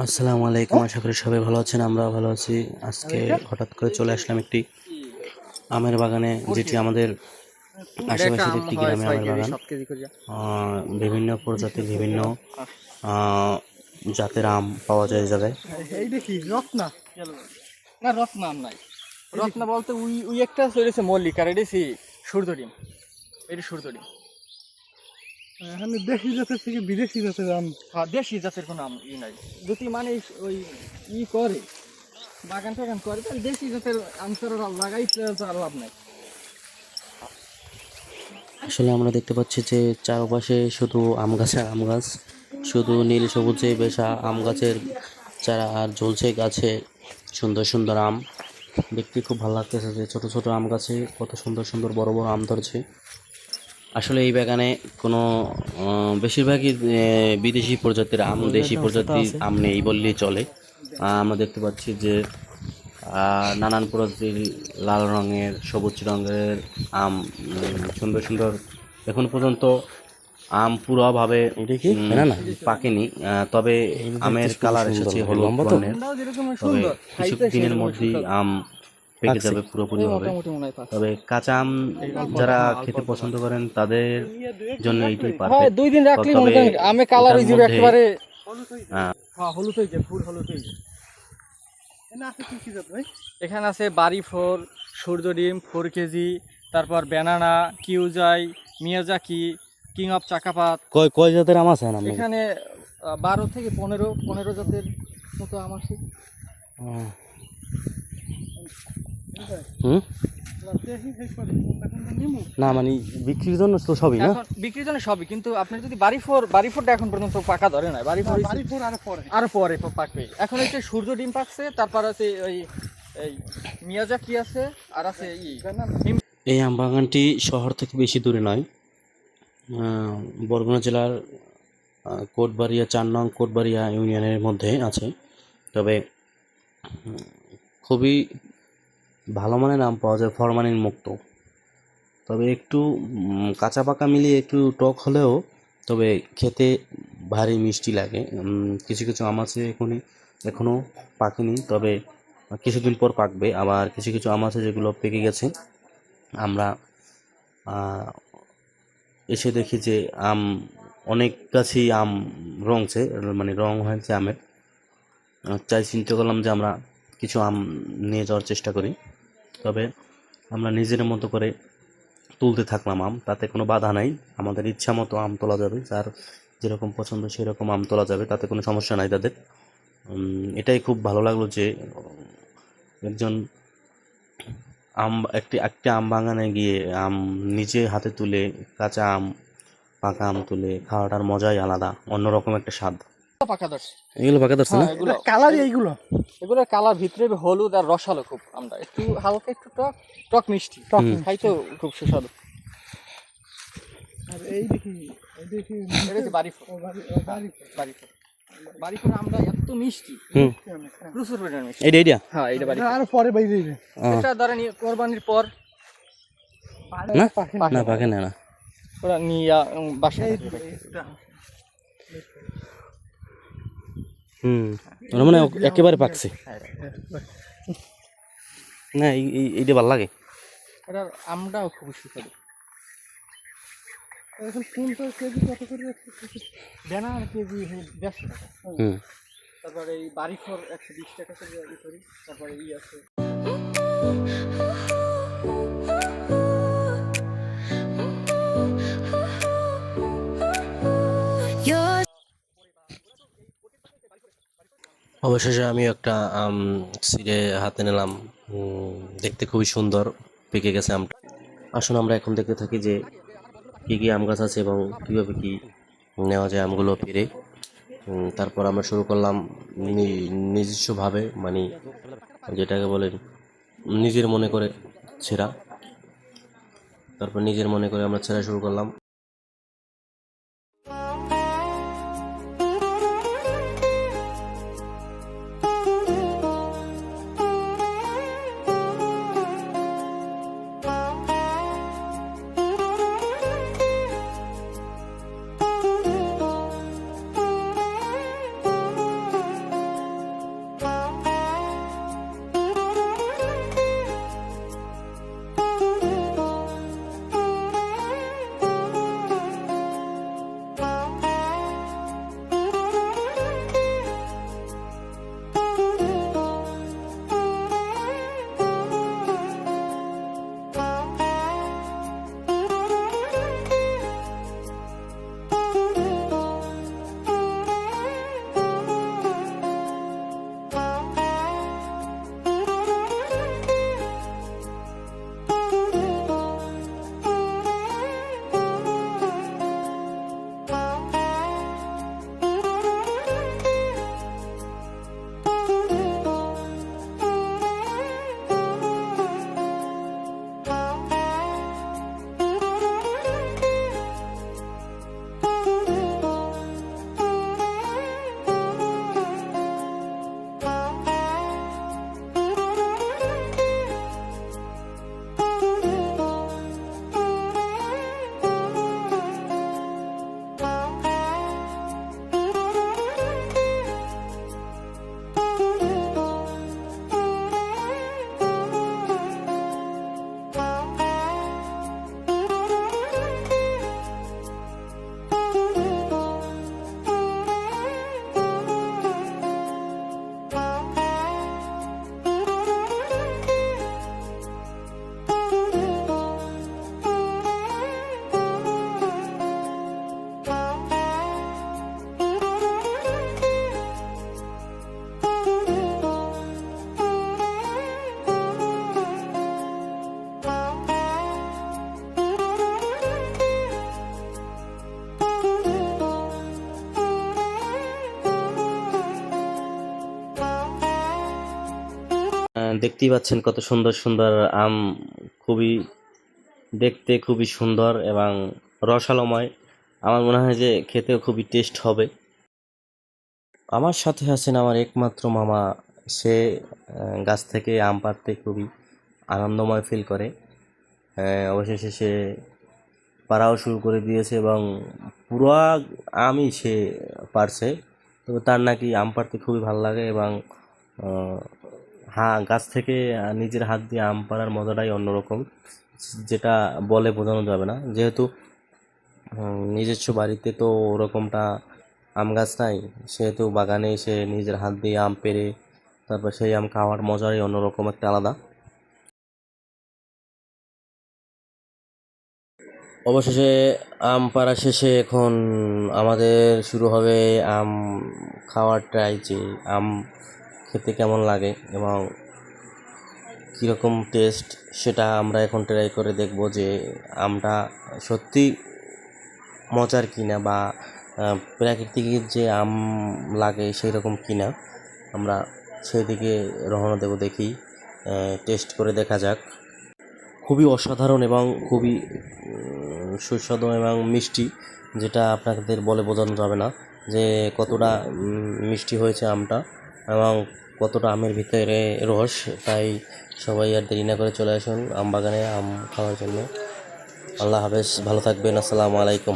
আসসালামু আলাইকুম, আশা করি সবাই ভালো আছেন। আমরাও ভালো আছি। আজকে হঠাৎ করে চলে আসলাম একটি আমের বাগানে, যেটি আমাদের আশেপাশের একটি গ্রামে আমের বাগান। বিভিন্ন প্রজাতির বিভিন্ন জাতের আম পাওয়া যায় এই জায়গায়। এই দেখি রত্না না, রত্না আম নাই। রত্না বলতে উই একটা চলেছে মল্লিক, আর এটা সূর্যডিম। এটা সূর্যডিম। এখানে দেশি জাতের থেকে বিদেশি জাতের আম। হ্যাঁ, দেশি জাতের কোনো আম নাই। যদি মানে ওই করে বাগান টাগান করে, তাহলে দেশি জাতের আম ছাড়া লাগাই তার লাভ নাই। আসলে আমরা দেখতে পাচ্ছি যে চারপাশে শুধু আম গাছ আর আম গাছ, শুধু নীল সবুজে বেশা আম গাছের চারা, আর ঝুলছে গাছে সুন্দর সুন্দর আম। দেখতে খুব ভালো লাগতেছে যে ছোট ছোট আম গাছে কত সুন্দর সুন্দর বড় বড় আম ধরছে। আসলে এই বাগানে কোনো বেশিরভাগই বিদেশি প্রজাতির আম, দেশি প্রজাতির আম নেই বললেই চলে। আমরা দেখতে পাচ্ছি যে নানান প্রজাতির লাল রঙের, সবুজ রঙের আম, সুন্দর সুন্দর। এখন পর্যন্ত আম পুরোভাবে পাকেনি, তবে আমের কালার এসেছে হলুদ বর্ণের। তবে কিছু দিনের মধ্যেই আম পেকে যাবে পুরোপুরি হবে। তবে কাঁচা আম যারা খেতে পছন্দ করেন তাদের জন্য এইটাই পারফেক্ট। 2 দিন রাখলে আমে কালার হয়ে যাবে একেবারে। হ্যাঁ, হলুদ হয়ে যায়, ফুল হলুদ হয়ে যায়। এখানে আছে বাড়িফল, সূর্যডিম, 4 কেজি, তারপর ব্যানানা, কিউজাই, মিয়াজাকি, কিং অফ চাকাপাত। কয় জাতের আম আছে? এখানে 12 থেকে 15 জাতের মতো আম আছে। না মানে বিক্রির জন্য তো সবই না, বিক্রির জন্য সবই, কিন্তু আপনি যদি বাড়িফোরটা এখন পর্যন্ত পাকা ধরে নাই। বাড়িফোর আরো পরে পাকবে। এখন হচ্ছে সূর্য ডিম পাকছে, তারপর আছে ওই এই মিয়াজাকি আছে, আর আছে এই আম বাগানটি শহর থেকে বেশি দূরে নয়। বরগুনা জেলার কোটবাড়িয়া 4 নং কোটবাড়িয়া ইউনিয়নের মধ্যে আছে। তবে খুবই ভালো মানের আম পাওয়া যায়, ফরমালিন মুক্ত। তবে একটু কাঁচা পাকা মিলিয়ে একটু টক হলেও তবে খেতে ভারী মিষ্টি লাগে। কিছু কিছু আম আছে এখনও পাকেনি, তবে কিছুদিন পর পাকবে। আবার কিছু কিছু আম আছে যেগুলো পেকে গেছে। আমরা এসে দেখি যে আম অনেক গাছেই আম রঙছে, মানে রং হয়েছে আমের। চিন্তা করলাম যে আমরা কিছু আম নিয়ে যাওয়ার চেষ্টা করি। তবে আমরা নিজের মতো করে তুলতে থাকলাম আম, তাতে কোনো বাধা নাই। আমাদের ইচ্ছা মতো আম তোলা যাবে, যার যেরকম পছন্দ সেরকম আম তোলা যাবে, তাতে কোনো সমস্যা নাই তাদের। এটাই খুব ভালো লাগলো যে একজন একটি আম বাগানে গিয়ে আম নিজে হাতে তুলে, কাঁচা আম পাকা আম তুলে খাওয়াটার মজাই আলাদা, অন্যরকম একটা স্বাদ। পাকা ধরছে। এগুলো পাকা ধরছে না? কালারই এগুলো কালার ভিতরে হলুদ আর রসালো খুব। আমরা একটু হালকা একটু টক মিষ্টি, খাইতেও খুব সুস্বাদু। আর এই দেখি বাড়িফল আমরা এত মিষ্টি, প্রচুর পরিমাণে মিষ্টি। এইটা হ্যাঁ, এটা বাড়িফল। আর পরে বাইরে যাবে। এটা ধরেন কোরবানির পর না পাকে না ওরা নিয়ে বাসায়। ওরা মানে একেবারে পাকছে না। এইটা ভালো লাগে। এটার আমটাও খুব সুস্বাদু। এখন কোনটা কেজি কত করে যাচ্ছে? ব্যানার কেজি 150 টাকা। তারপরে এই বাড়িফল 120 টাকা করে করি। তারপরে আছে অবশেষে আমি একটা আম ছিঁড়ে হাতে নিলাম। দেখতে খুবই সুন্দর, পেকে গেছে আমটা। আসুন আমরা এখন দেখতে থাকি যে কী কী আম গাছ আছে এবং কীভাবে কী নেওয়া যায় আমগুলো পেরে। তারপর আমরা শুরু করলাম নিজস্বভাবে, মানে যেটাকে বলেন নিজের মনে করে ছেঁড়া। তারপর নিজের মনে করে আমরা ছেঁড়া শুরু করলাম। দেখতেই পাচ্ছেন কত সুন্দর সুন্দর আম, খুবই দেখতে খুবই সুন্দর এবং রসালোময়। আমার মনে হয় যে খেতেও খুবই টেস্ট হবে। আমার সাথে আছেন আমার একমাত্র মামা। সে গাছ থেকে আম পাড়তে খুবই আনন্দময় ফিল করে। অবশেষে সে পাড়াও শুরু করে দিয়েছে এবং পুরো আমই সে পারছে। তবে তার নাকি আম পাড়তে খুবই ভালো লাগে এবং গাছ থেকে নিজের হাত দিয়ে আম পাড়ার মজাটাই অন্যরকম, যেটা বলে বোঝানো যাবে না। যেহেতু নিজস্ব বাড়িতে তো ওরকমটা আম গাছ নাই, সেহেতু বাগানে এসে নিজের হাত দিয়ে আম পেড়ে তারপর সেই আম খাওয়ার মজাই অন্যরকম একটা আলাদা। অবশেষে আম পাড়া শেষে এখন আমাদের শুরু হবে আম খাওয়ার ট্রাই, যে আম খেতে কেমন লাগে এবং কীরকম টেস্ট সেটা আমরা এখন ট্রাই করে দেখব যে আমটা সত্যি মজার কিনা বা প্রাকৃতিক যে আম লাগে সেই রকম কিনা। আমরা সেই দিকে রওনা দেব, দেখি টেস্ট করে দেখা যাক। খুবই অসাধারণ এবং খুবই সুস্বাদু এবং মিষ্টি, যেটা আপনাদের বলে বোঝানো যাবে না যে কতটা মিষ্টি হয়েছে আমটা এবং কতটা আমের ভিতরে রস। তাই সবাই আর দেরি না করে চলে আসুন আম বাগানে আম খাওয়ার জন্য। আল্লাহ হাফেজ, ভালো থাকবেন, আসসালামু আলাইকুম।